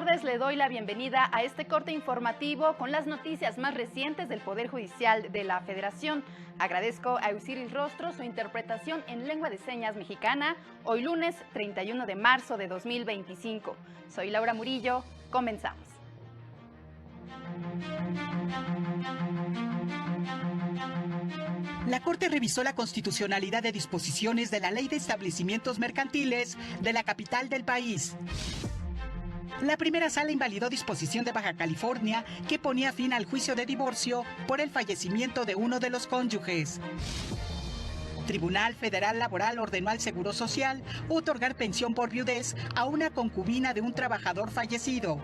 tardes, le doy la bienvenida a este corte informativo con las noticias más recientes del Poder Judicial de la Federación. Agradezco a Eusiris Rostro su interpretación en lengua de señas mexicana, hoy lunes 31 de marzo de 2025. Soy Laura Murillo, comenzamos. La Corte revisó la constitucionalidad de disposiciones de la Ley de Establecimientos Mercantiles de la capital del país. La primera sala invalidó disposición de Baja California que ponía fin al juicio de divorcio por el fallecimiento de uno de los cónyuges. Tribunal Federal Laboral ordenó al Seguro Social otorgar pensión por viudez a una concubina de un trabajador fallecido.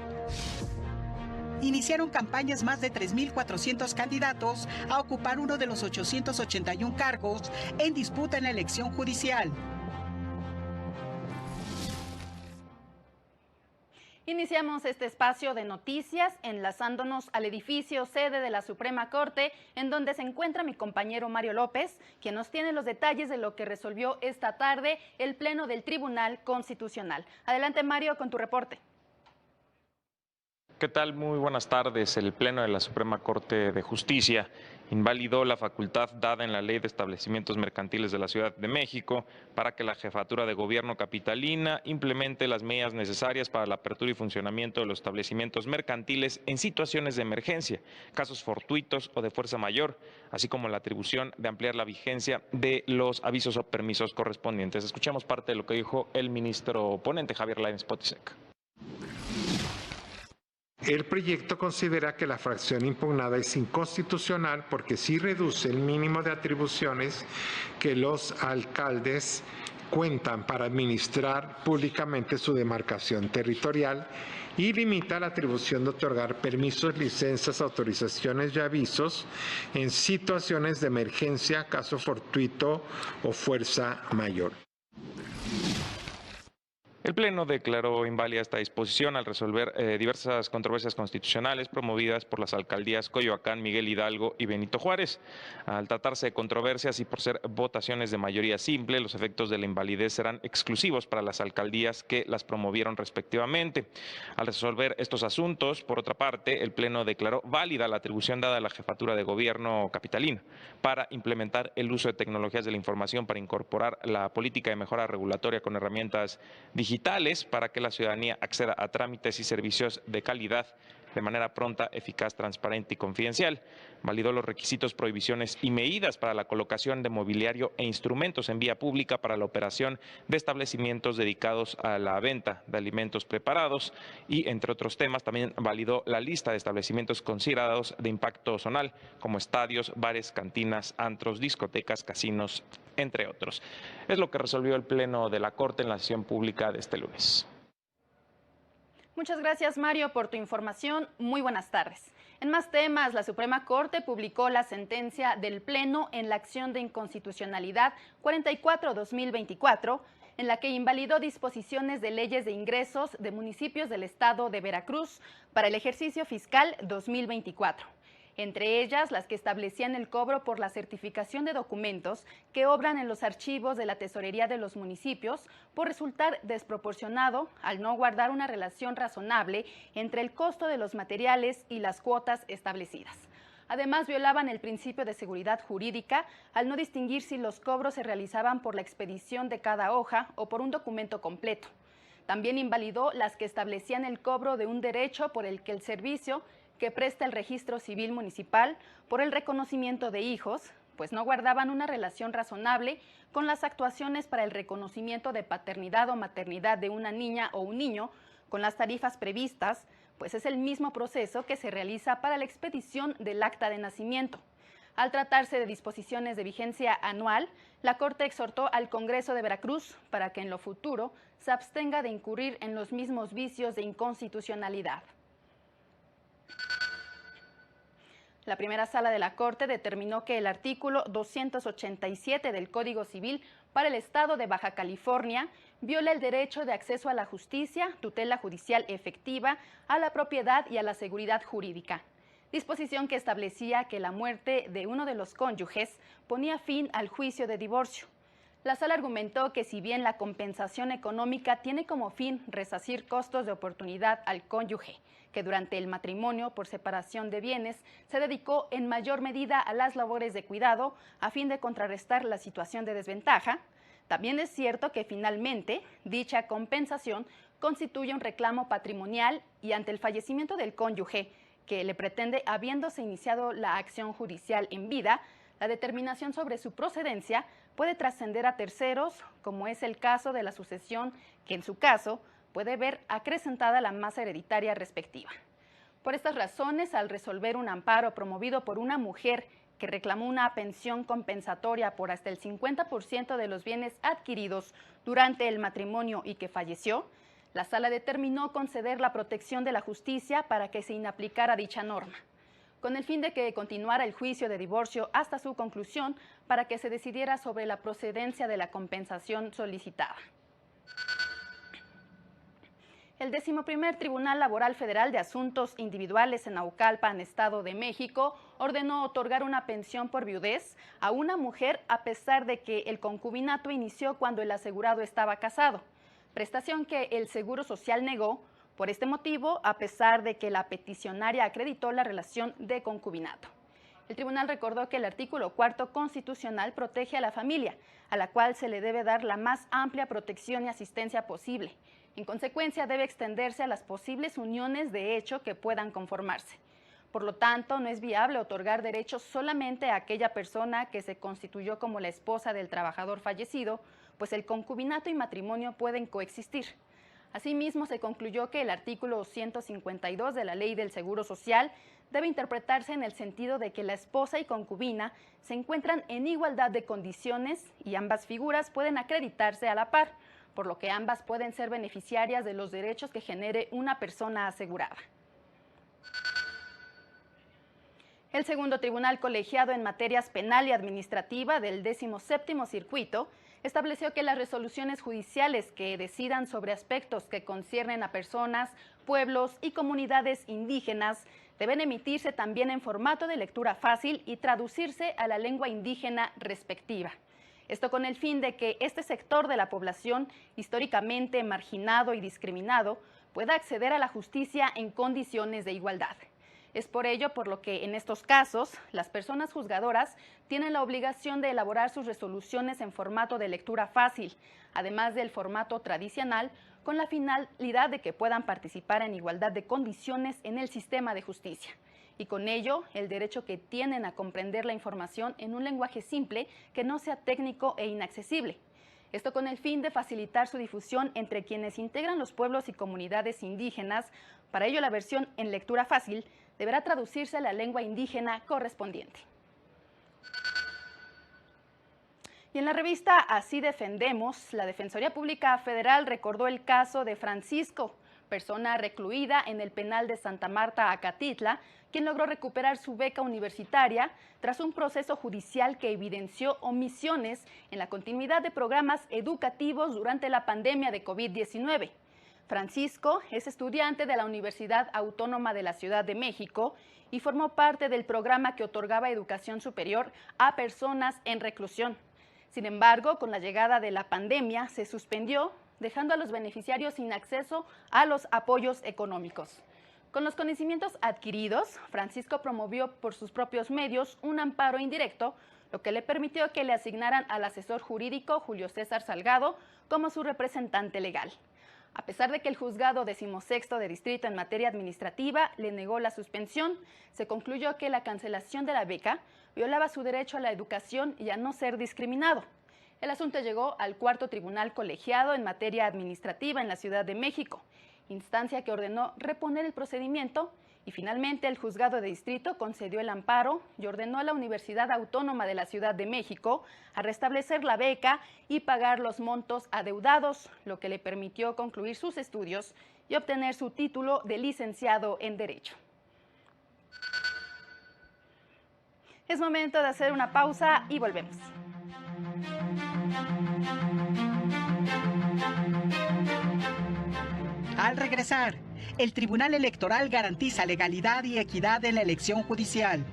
Iniciaron campañas más de 3.400 candidatos a ocupar uno de los 881 cargos en disputa en la elección judicial. Iniciamos este espacio de noticias enlazándonos al edificio sede de la Suprema Corte, en donde se encuentra mi compañero Mario López, quien nos tiene los detalles de lo que resolvió esta tarde el Pleno del Tribunal Constitucional. Adelante, Mario, con tu reporte. ¿Qué tal? Muy buenas tardes. El Pleno de la Suprema Corte de Justicia invalidó la facultad dada en la Ley de Establecimientos Mercantiles de la Ciudad de México para que la Jefatura de Gobierno capitalina implemente las medidas necesarias para la apertura y funcionamiento de los establecimientos mercantiles en situaciones de emergencia, casos fortuitos o de fuerza mayor, así como la atribución de ampliar la vigencia de los avisos o permisos correspondientes. Escuchemos parte de lo que dijo el ministro ponente, Javier Lainez Potisek. El proyecto considera que la fracción impugnada es inconstitucional porque sí reduce el mínimo de atribuciones que los alcaldes cuentan para administrar públicamente su demarcación territorial y limita la atribución de otorgar permisos, licencias, autorizaciones y avisos en situaciones de emergencia, caso fortuito o fuerza mayor. El Pleno declaró inválida esta disposición al resolver diversas controversias constitucionales promovidas por las alcaldías Coyoacán, Miguel Hidalgo y Benito Juárez. Al tratarse de controversias y por ser votaciones de mayoría simple, los efectos de la invalidez serán exclusivos para las alcaldías que las promovieron respectivamente. Al resolver estos asuntos, por otra parte, el Pleno declaró válida la atribución dada a la Jefatura de Gobierno capitalina para implementar el uso de tecnologías de la información para incorporar la política de mejora regulatoria con herramientas digitales para que la ciudadanía acceda a trámites y servicios de calidad de manera pronta, eficaz, transparente y confidencial. Validó los requisitos, prohibiciones y medidas para la colocación de mobiliario e instrumentos en vía pública para la operación de establecimientos dedicados a la venta de alimentos preparados y, entre otros temas, también validó la lista de establecimientos considerados de impacto zonal, como estadios, bares, cantinas, antros, discotecas, casinos, entre otros. Es lo que resolvió el Pleno de la Corte en la sesión pública de este lunes. Muchas gracias, Mario, por tu información. Muy buenas tardes. En más temas, la Suprema Corte publicó la sentencia del Pleno en la acción de inconstitucionalidad 44-2024, en la que invalidó disposiciones de leyes de ingresos de municipios del estado de Veracruz para el ejercicio fiscal 2024. Entre ellas, las que establecían el cobro por la certificación de documentos que obran en los archivos de la tesorería de los municipios por resultar desproporcionado al no guardar una relación razonable entre el costo de los materiales y las cuotas establecidas. Además, violaban el principio de seguridad jurídica al no distinguir si los cobros se realizaban por la expedición de cada hoja o por un documento completo. También invalidó las que establecían el cobro de un derecho por el que el servicio que presta el registro civil municipal por el reconocimiento de hijos, pues no guardaban una relación razonable con las actuaciones para el reconocimiento de paternidad o maternidad de una niña o un niño con las tarifas previstas, pues es el mismo proceso que se realiza para la expedición del acta de nacimiento. Al tratarse de disposiciones de vigencia anual, la Corte exhortó al Congreso de Veracruz para que en lo futuro se abstenga de incurrir en los mismos vicios de inconstitucionalidad. La primera sala de la Corte determinó que el artículo 287 del Código Civil para el Estado de Baja California viola el derecho de acceso a la justicia, tutela judicial efectiva, a la propiedad y a la seguridad jurídica. Disposición que establecía que la muerte de uno de los cónyuges ponía fin al juicio de divorcio. La sala argumentó que si bien la compensación económica tiene como fin resarcir costos de oportunidad al cónyuge, que durante el matrimonio por separación de bienes se dedicó en mayor medida a las labores de cuidado a fin de contrarrestar la situación de desventaja, también es cierto que finalmente dicha compensación constituye un reclamo patrimonial y ante el fallecimiento del cónyuge que le pretende habiéndose iniciado la acción judicial en vida, la determinación sobre su procedencia puede trascender a terceros, como es el caso de la sucesión, que en su caso puede ver acrecentada la masa hereditaria respectiva. Por estas razones, al resolver un amparo promovido por una mujer que reclamó una pensión compensatoria por hasta el 50% de los bienes adquiridos durante el matrimonio y que falleció, la sala determinó conceder la protección de la justicia para que se inaplicara dicha norma, con el fin de que continuara el juicio de divorcio hasta su conclusión para que se decidiera sobre la procedencia de la compensación solicitada. El 11º Tribunal Laboral Federal de Asuntos Individuales en Naucalpan, Estado de México, ordenó otorgar una pensión por viudez a una mujer a pesar de que el concubinato inició cuando el asegurado estaba casado, prestación que el Seguro Social negó. Por este motivo, a pesar de que la peticionaria acreditó la relación de concubinato. El tribunal recordó que el artículo 4º constitucional protege a la familia, a la cual se le debe dar la más amplia protección y asistencia posible. En consecuencia, debe extenderse a las posibles uniones de hecho que puedan conformarse. Por lo tanto, no es viable otorgar derechos solamente a aquella persona que se constituyó como la esposa del trabajador fallecido, pues el concubinato y matrimonio pueden coexistir. Asimismo, se concluyó que el artículo 152 de la Ley del Seguro Social debe interpretarse en el sentido de que la esposa y concubina se encuentran en igualdad de condiciones y ambas figuras pueden acreditarse a la par, por lo que ambas pueden ser beneficiarias de los derechos que genere una persona asegurada. El segundo tribunal colegiado en materias penal y administrativa del 17º Circuito estableció que las resoluciones judiciales que decidan sobre aspectos que conciernen a personas, pueblos y comunidades indígenas deben emitirse también en formato de lectura fácil y traducirse a la lengua indígena respectiva. Esto con el fin de que este sector de la población, históricamente marginado y discriminado, pueda acceder a la justicia en condiciones de igualdad. Es por ello por lo que en estos casos las personas juzgadoras tienen la obligación de elaborar sus resoluciones en formato de lectura fácil, además del formato tradicional, con la finalidad de que puedan participar en igualdad de condiciones en el sistema de justicia. Y con ello, el derecho que tienen a comprender la información en un lenguaje simple que no sea técnico e inaccesible. Esto con el fin de facilitar su difusión entre quienes integran los pueblos y comunidades indígenas. Para ello, la versión en lectura fácil deberá traducirse a la lengua indígena correspondiente. Y en la revista Así Defendemos, la Defensoría Pública Federal recordó el caso de Francisco, persona recluida en el penal de Santa Marta, Acatitla, quien logró recuperar su beca universitaria tras un proceso judicial que evidenció omisiones en la continuidad de programas educativos durante la pandemia de COVID-19. Francisco es estudiante de la Universidad Autónoma de la Ciudad de México y formó parte del programa que otorgaba educación superior a personas en reclusión. Sin embargo, con la llegada de la pandemia se suspendió, dejando a los beneficiarios sin acceso a los apoyos económicos. Con los conocimientos adquiridos, Francisco promovió por sus propios medios un amparo indirecto, lo que le permitió que le asignaran al asesor jurídico Julio César Salgado como su representante legal. A pesar de que el juzgado 16º de distrito en materia administrativa le negó la suspensión, se concluyó que la cancelación de la beca violaba su derecho a la educación y a no ser discriminado. El asunto llegó al 4º Tribunal Colegiado en materia administrativa en la Ciudad de México, instancia que ordenó reponer el procedimiento y finalmente el juzgado de distrito concedió el amparo y ordenó a la Universidad Autónoma de la Ciudad de México a restablecer la beca y pagar los montos adeudados, lo que le permitió concluir sus estudios y obtener su título de licenciado en Derecho. Es momento de hacer una pausa y volvemos. Al regresar, el Tribunal Electoral garantiza legalidad y equidad en la elección judicial.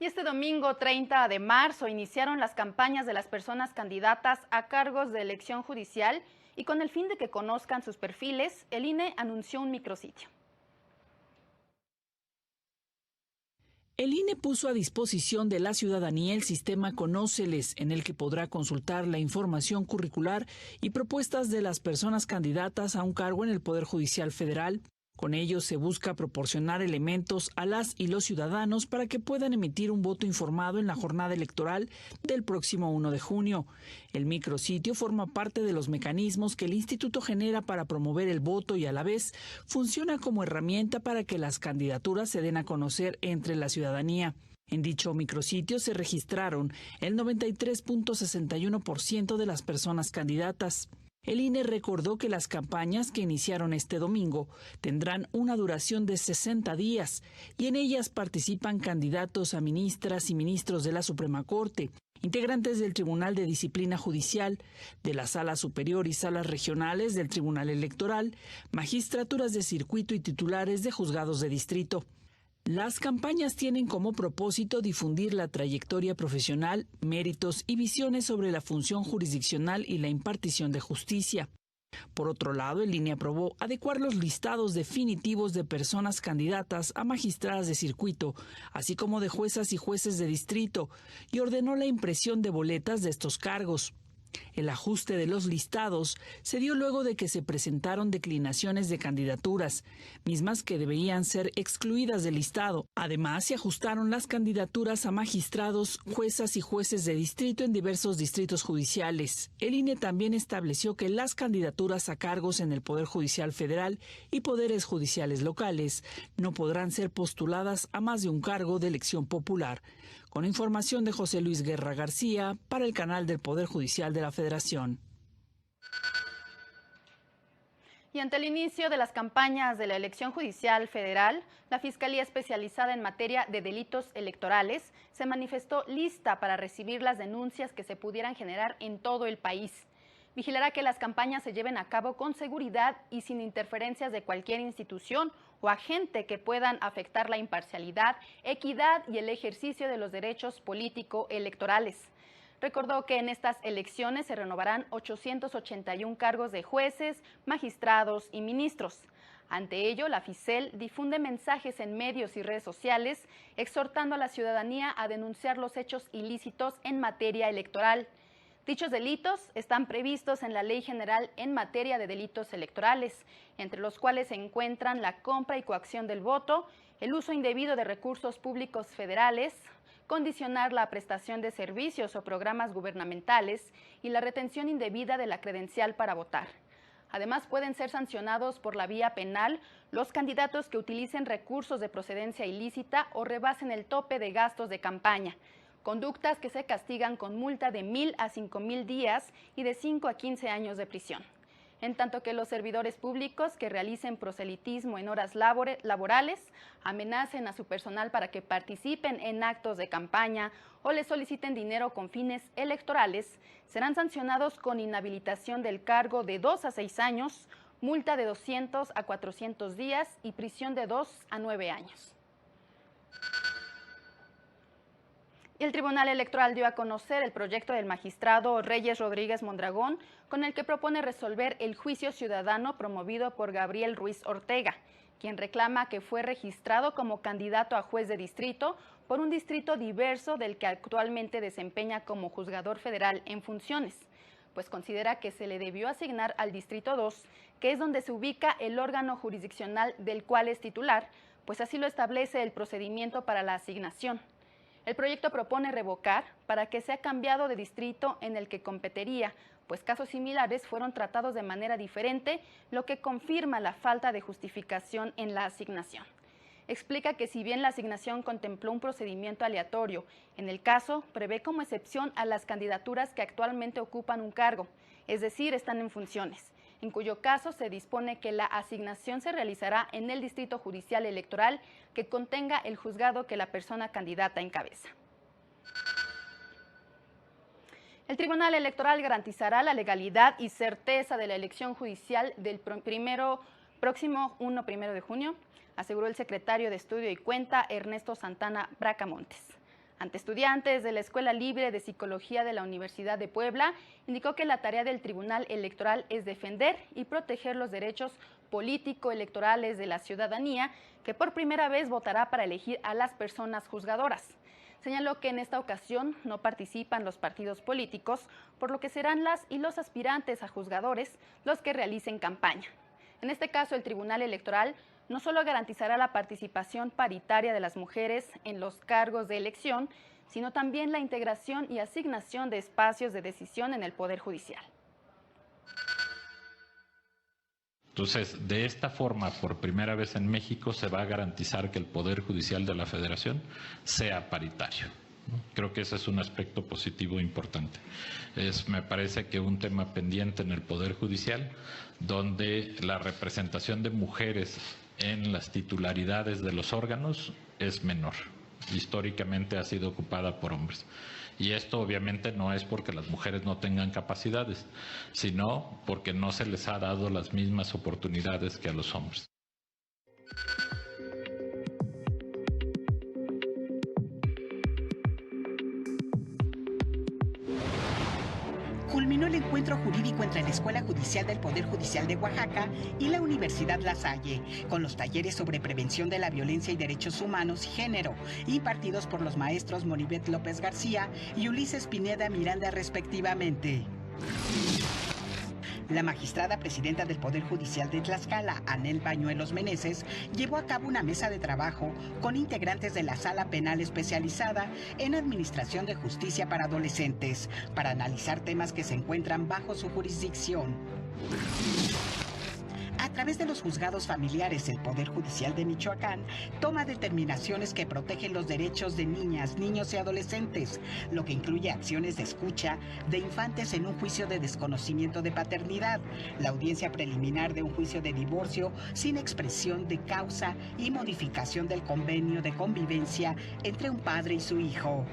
Y este domingo 30 de marzo iniciaron las campañas de las personas candidatas a cargos de elección judicial y con el fin de que conozcan sus perfiles, el INE anunció un micrositio. El INE puso a disposición de la ciudadanía el sistema Conóceles, en el que podrá consultar la información curricular y propuestas de las personas candidatas a un cargo en el Poder Judicial Federal. Con ello se busca proporcionar elementos a las y los ciudadanos para que puedan emitir un voto informado en la jornada electoral del próximo 1 de junio. El micrositio forma parte de los mecanismos que el Instituto genera para promover el voto y a la vez funciona como herramienta para que las candidaturas se den a conocer entre la ciudadanía. En dicho micrositio se registraron el 93.61% de las personas candidatas. El INE recordó que las campañas que iniciaron este domingo tendrán una duración de 60 días y en ellas participan candidatos a ministras y ministros de la Suprema Corte, integrantes del Tribunal de Disciplina Judicial, de la Sala Superior y salas regionales del Tribunal Electoral, magistraturas de circuito y titulares de juzgados de distrito. Las campañas tienen como propósito difundir la trayectoria profesional, méritos y visiones sobre la función jurisdiccional y la impartición de justicia. Por otro lado, el INE aprobó adecuar los listados definitivos de personas candidatas a magistradas de circuito, así como de juezas y jueces de distrito, y ordenó la impresión de boletas de estos cargos. El ajuste de los listados se dio luego de que se presentaron declinaciones de candidaturas, mismas que deberían ser excluidas del listado. Además, se ajustaron las candidaturas a magistrados, juezas y jueces de distrito en diversos distritos judiciales. El INE también estableció que las candidaturas a cargos en el Poder Judicial Federal y poderes judiciales locales no podrán ser postuladas a más de un cargo de elección popular. Con información de José Luis Guerra García para el canal del Poder Judicial de la Federación. Y ante el inicio de las campañas de la elección judicial federal, la Fiscalía Especializada en Materia de Delitos Electorales se manifestó lista para recibir las denuncias que se pudieran generar en todo el país. Vigilará que las campañas se lleven a cabo con seguridad y sin interferencias de cualquier institución o agente que puedan afectar la imparcialidad, equidad y el ejercicio de los derechos político-electorales. Recordó que en estas elecciones se renovarán 881 cargos de jueces, magistrados y ministros. Ante ello, la FICEL difunde mensajes en medios y redes sociales exhortando a la ciudadanía a denunciar los hechos ilícitos en materia electoral. Dichos delitos están previstos en la Ley General en materia de delitos electorales, entre los cuales se encuentran la compra y coacción del voto, el uso indebido de recursos públicos federales, condicionar la prestación de servicios o programas gubernamentales y la retención indebida de la credencial para votar. Además, pueden ser sancionados por la vía penal los candidatos que utilicen recursos de procedencia ilícita o rebasen el tope de gastos de campaña, conductas que se castigan con multa de 1,000 a 5,000 días y de 5 a 15 años de prisión. En tanto que los servidores públicos que realicen proselitismo en horas laborales, amenacen a su personal para que participen en actos de campaña o les soliciten dinero con fines electorales, serán sancionados con inhabilitación del cargo de 2 a 6 años, multa de 200 a 400 días y prisión de 2 a 9 años. El Tribunal Electoral dio a conocer el proyecto del magistrado Reyes Rodríguez Mondragón, con el que propone resolver el juicio ciudadano promovido por Gabriel Ruiz Ortega, quien reclama que fue registrado como candidato a juez de distrito por un distrito diverso del que actualmente desempeña como juzgador federal en funciones, pues considera que se le debió asignar al Distrito 2, que es donde se ubica el órgano jurisdiccional del cual es titular, pues así lo establece el procedimiento para la asignación. El proyecto propone revocar para que sea cambiado de distrito en el que competiría, pues casos similares fueron tratados de manera diferente, lo que confirma la falta de justificación en la asignación. Explica que si bien la asignación contempló un procedimiento aleatorio, en el caso prevé como excepción a las candidaturas que actualmente ocupan un cargo, es decir, están en funciones, en cuyo caso se dispone que la asignación se realizará en el distrito judicial electoral que contenga el juzgado que la persona candidata encabeza. El Tribunal Electoral garantizará la legalidad y certeza de la elección judicial del próximo 1 de junio, aseguró el secretario de Estudio y Cuenta, Ernesto Santana Bracamontes. Ante estudiantes de la Escuela Libre de Psicología de la Universidad de Puebla, indicó que la tarea del Tribunal Electoral es defender y proteger los derechos político-electorales de la ciudadanía, que por primera vez votará para elegir a las personas juzgadoras. Señaló que en esta ocasión no participan los partidos políticos, por lo que serán las y los aspirantes a juzgadores los que realicen campaña. En este caso, el Tribunal Electoral no solo garantizará la participación paritaria de las mujeres en los cargos de elección, sino también la integración y asignación de espacios de decisión en el Poder Judicial. Entonces, de esta forma, por primera vez en México, se va a garantizar que el Poder Judicial de la Federación sea paritario. Creo que ese es un aspecto positivo importante. Me parece que un tema pendiente en el Poder Judicial, donde la representación de mujeres en las titularidades de los órganos es menor. Históricamente ha sido ocupada por hombres. Y esto obviamente no es porque las mujeres no tengan capacidades, sino porque no se les ha dado las mismas oportunidades que a los hombres. Culminó el encuentro jurídico entre la Escuela Judicial del Poder Judicial de Oaxaca y la Universidad La Salle, con los talleres sobre prevención de la violencia y derechos humanos y género, impartidos por los maestros Moribet López García y Ulises Pineda Miranda respectivamente. La magistrada presidenta del Poder Judicial de Tlaxcala, Anel Bañuelos Meneses, llevó a cabo una mesa de trabajo con integrantes de la Sala Penal Especializada en Administración de Justicia para Adolescentes, para analizar temas que se encuentran bajo su jurisdicción. A través de los juzgados familiares, el Poder Judicial de Michoacán toma determinaciones que protegen los derechos de niñas, niños y adolescentes, lo que incluye acciones de escucha de infantes en un juicio de desconocimiento de paternidad, la audiencia preliminar de un juicio de divorcio sin expresión de causa y modificación del convenio de convivencia entre un padre y su hijo.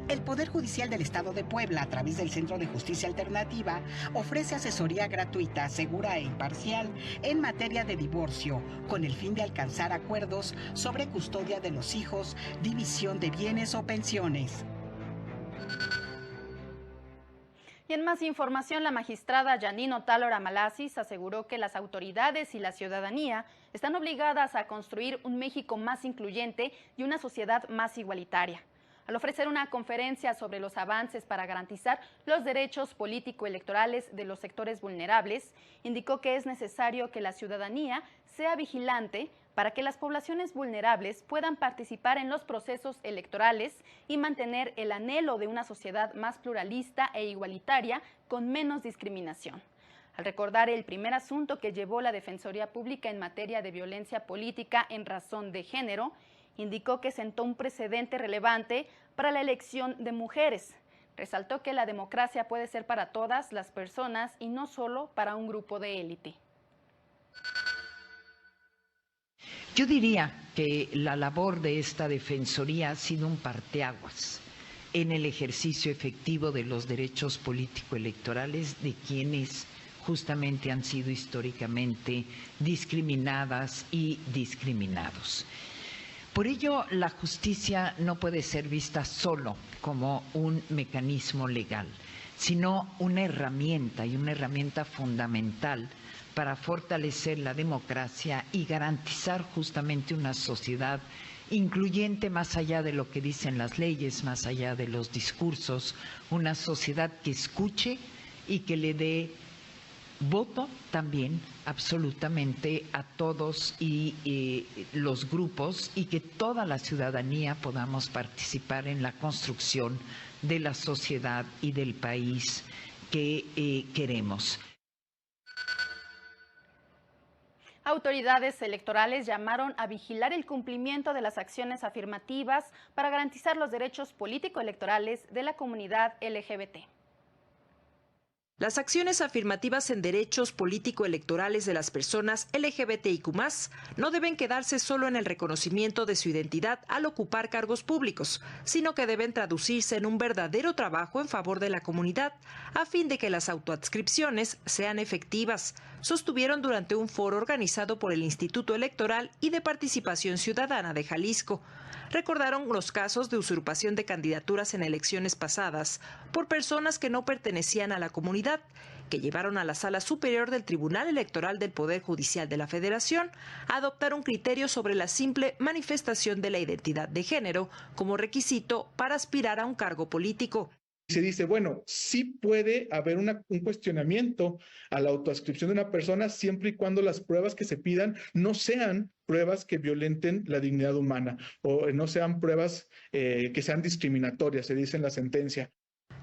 El Poder Judicial del Estado de Puebla, a través del Centro de Justicia Alternativa, ofrece asesoría gratuita, segura e imparcial en materia de divorcio, con el fin de alcanzar acuerdos sobre custodia de los hijos, división de bienes o pensiones. Y en más información, la magistrada Janine Otálora Malasis aseguró que las autoridades y la ciudadanía están obligadas a construir un México más incluyente y una sociedad más igualitaria. Al ofrecer una conferencia sobre los avances para garantizar los derechos político-electorales de los sectores vulnerables, indicó que es necesario que la ciudadanía sea vigilante para que las poblaciones vulnerables puedan participar en los procesos electorales y mantener el anhelo de una sociedad más pluralista e igualitaria con menos discriminación. Al recordar el primer asunto que llevó la Defensoría Pública en materia de violencia política en razón de género, indicó que sentó un precedente relevante para la elección de mujeres. Resaltó que la democracia puede ser para todas las personas y no solo para un grupo de élite. Yo diría que la labor de esta Defensoría ha sido un parteaguas en el ejercicio efectivo de los derechos político-electorales de quienes justamente han sido históricamente discriminadas y discriminados. Por ello, la justicia no puede ser vista solo como un mecanismo legal, sino una herramienta y una herramienta fundamental para fortalecer la democracia y garantizar justamente una sociedad incluyente más allá de lo que dicen las leyes, más allá de los discursos, una sociedad que escuche y que le dé voto también absolutamente a todos y los grupos y que toda la ciudadanía podamos participar en la construcción de la sociedad y del país que queremos. Autoridades electorales llamaron a vigilar el cumplimiento de las acciones afirmativas para garantizar los derechos político-electorales de la comunidad LGBT. Las acciones afirmativas en derechos político-electorales de las personas LGBTIQ+, no deben quedarse solo en el reconocimiento de su identidad al ocupar cargos públicos, sino que deben traducirse en un verdadero trabajo en favor de la comunidad, a fin de que las autoadscripciones sean efectivas, sostuvieron durante un foro organizado por el Instituto Electoral y de Participación Ciudadana de Jalisco. Recordaron los casos de usurpación de candidaturas en elecciones pasadas por personas que no pertenecían a la comunidad, que llevaron a la Sala Superior del Tribunal Electoral del Poder Judicial de la Federación a adoptar un criterio sobre la simple manifestación de la identidad de género como requisito para aspirar a un cargo político. Se dice, bueno, sí puede haber un cuestionamiento a la autoadscripción de una persona siempre y cuando las pruebas que se pidan no sean pruebas que violenten la dignidad humana o no sean pruebas que sean discriminatorias, se dice en la sentencia.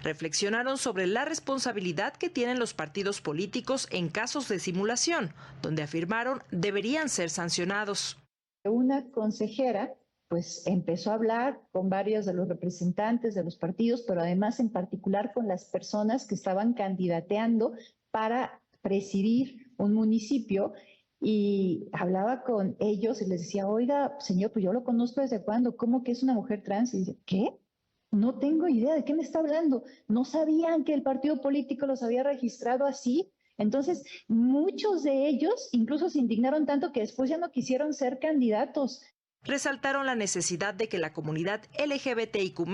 Reflexionaron sobre la responsabilidad que tienen los partidos políticos en casos de simulación, donde afirmaron deberían ser sancionados. Una consejera pues empezó a hablar con varios de los representantes de los partidos, pero además en particular con las personas que estaban candidateando para presidir un municipio, y hablaba con ellos y les decía, oiga, señor, pues yo lo conozco desde cuándo, ¿cómo que es una mujer trans? Y dice, ¿qué? No tengo idea de qué me está hablando. No sabían que el partido político los había registrado así. Entonces, muchos de ellos incluso se indignaron tanto que después ya no quisieron ser candidatos. Resaltaron la necesidad de que la comunidad LGBTIQ+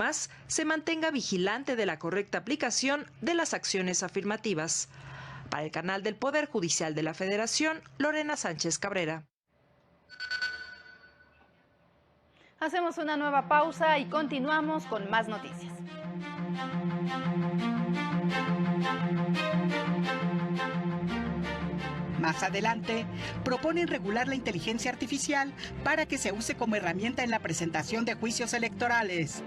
se mantenga vigilante de la correcta aplicación de las acciones afirmativas. Para el canal del Poder Judicial de la Federación, Lorena Sánchez Cabrera. Hacemos una nueva pausa y continuamos con más noticias. Más adelante, proponen regular la inteligencia artificial para que se use como herramienta en la presentación de juicios electorales.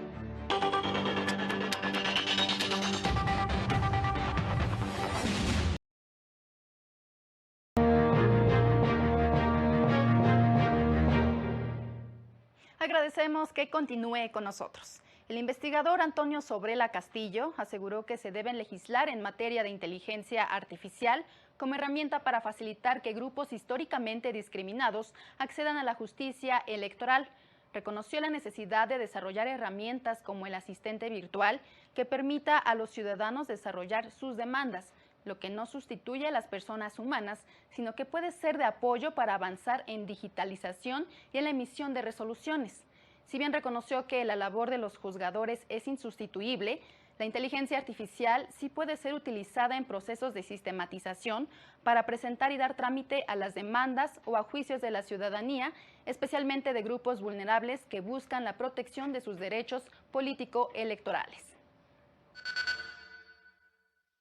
Agradecemos que continúe con nosotros. El investigador Antonio Sobrela Castillo aseguró que se deben legislar en materia de inteligencia artificial como herramienta para facilitar que grupos históricamente discriminados accedan a la justicia electoral. Reconoció la necesidad de desarrollar herramientas como el asistente virtual que permita a los ciudadanos desarrollar sus demandas, lo que no sustituye a las personas humanas, sino que puede ser de apoyo para avanzar en digitalización y en la emisión de resoluciones. Si bien reconoció que la labor de los juzgadores es insustituible, la inteligencia artificial sí puede ser utilizada en procesos de sistematización para presentar y dar trámite a las demandas o a juicios de la ciudadanía, especialmente de grupos vulnerables que buscan la protección de sus derechos político-electorales.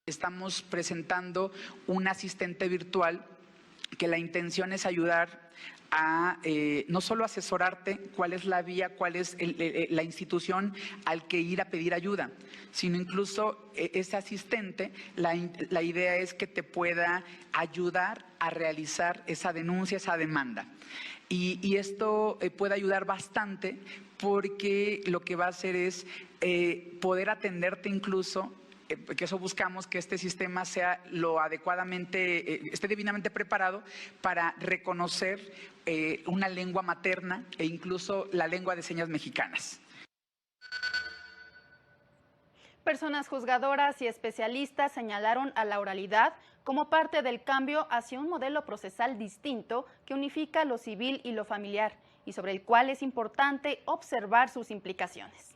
Estamos presentando un asistente virtual que la intención es ayudar a no solo asesorarte cuál es la vía, cuál es la institución al que ir a pedir ayuda, sino incluso ese asistente, la idea es que te pueda ayudar a realizar esa denuncia, esa demanda. Y esto puede ayudar bastante porque lo que va a hacer es poder atenderte incluso, que eso buscamos, que este sistema sea lo adecuadamente, esté divinamente preparado para reconocer una lengua materna e incluso la lengua de señas mexicanas. Personas juzgadoras y especialistas señalaron a la oralidad como parte del cambio hacia un modelo procesal distinto que unifica lo civil y lo familiar y sobre el cual es importante observar sus implicaciones.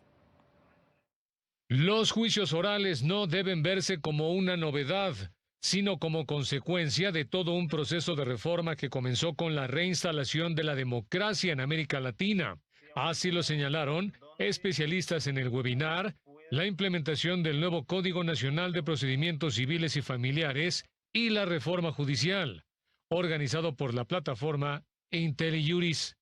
Los juicios orales no deben verse como una novedad, sino como consecuencia de todo un proceso de reforma que comenzó con la reinstalación de la democracia en América Latina. Así lo señalaron especialistas en el webinar, la implementación del nuevo Código Nacional de Procedimientos Civiles y Familiares y la reforma judicial, organizado por la plataforma IntelliJuris.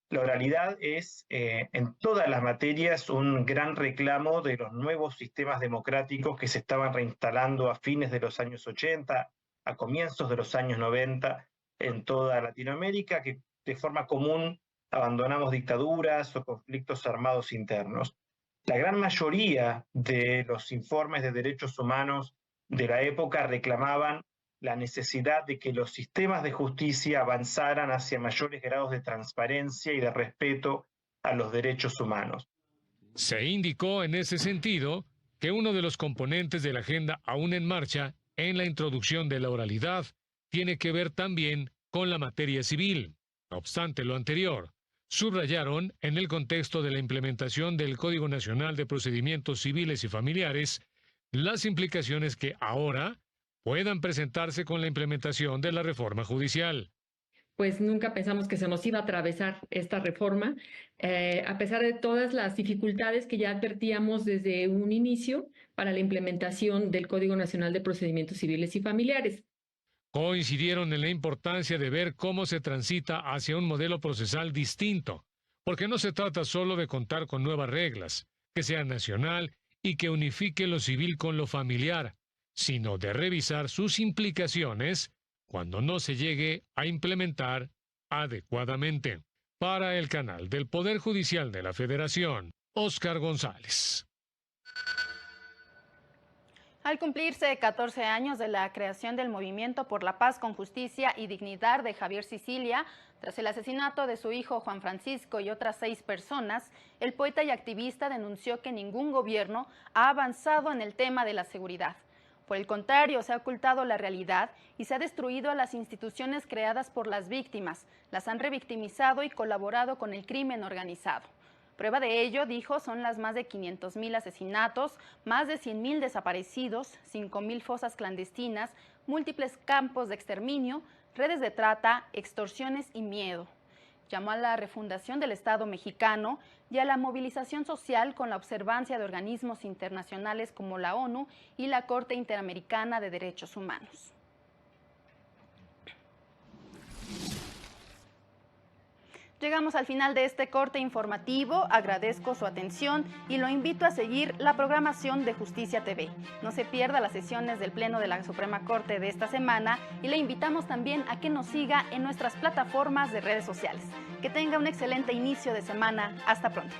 La oralidad es, en todas las materias, un gran reclamo de los nuevos sistemas democráticos que se estaban reinstalando a fines de los años 80, a comienzos de los años 90, en toda Latinoamérica, que de forma común abandonamos dictaduras o conflictos armados internos. La gran mayoría de los informes de derechos humanos de la época reclamaban la necesidad de que los sistemas de justicia avanzaran hacia mayores grados de transparencia y de respeto a los derechos humanos. Se indicó en ese sentido que uno de los componentes de la agenda aún en marcha en la introducción de la oralidad tiene que ver también con la materia civil. No obstante lo anterior, subrayaron, en el contexto de la implementación del Código Nacional de Procedimientos Civiles y Familiares, las implicaciones que ahora puedan presentarse con la implementación de la reforma judicial. Pues nunca pensamos que se nos iba a atravesar esta reforma, a pesar de todas las dificultades que ya advertíamos desde un inicio para la implementación del Código Nacional de Procedimientos Civiles y Familiares. Coincidieron en la importancia de ver cómo se transita hacia un modelo procesal distinto, porque no se trata solo de contar con nuevas reglas, que sea nacional y que unifique lo civil con lo familiar, sino de revisar sus implicaciones cuando no se llegue a implementar adecuadamente. Para el canal del Poder Judicial de la Federación, Óscar González. Al cumplirse 14 años de la creación del Movimiento por la Paz con Justicia y Dignidad de Javier Sicilia, tras el asesinato de su hijo Juan Francisco y otras 6 personas, el poeta y activista denunció que ningún gobierno ha avanzado en el tema de la seguridad. Por el contrario, se ha ocultado la realidad y se ha destruido a las instituciones creadas por las víctimas, las han revictimizado y colaborado con el crimen organizado. Prueba de ello, dijo, son las más de 500,000 asesinatos, más de 100,000 desaparecidos, 5,000 fosas clandestinas, múltiples campos de exterminio, redes de trata, extorsiones y miedo. Llamó a la refundación del Estado mexicano y a la movilización social con la observancia de organismos internacionales como la ONU y la Corte Interamericana de Derechos Humanos. Llegamos al final de este corte informativo, agradezco su atención y lo invito a seguir la programación de Justicia TV. No se pierda las sesiones del Pleno de la Suprema Corte de esta semana y le invitamos también a que nos siga en nuestras plataformas de redes sociales. Que tenga un excelente inicio de semana. Hasta pronto.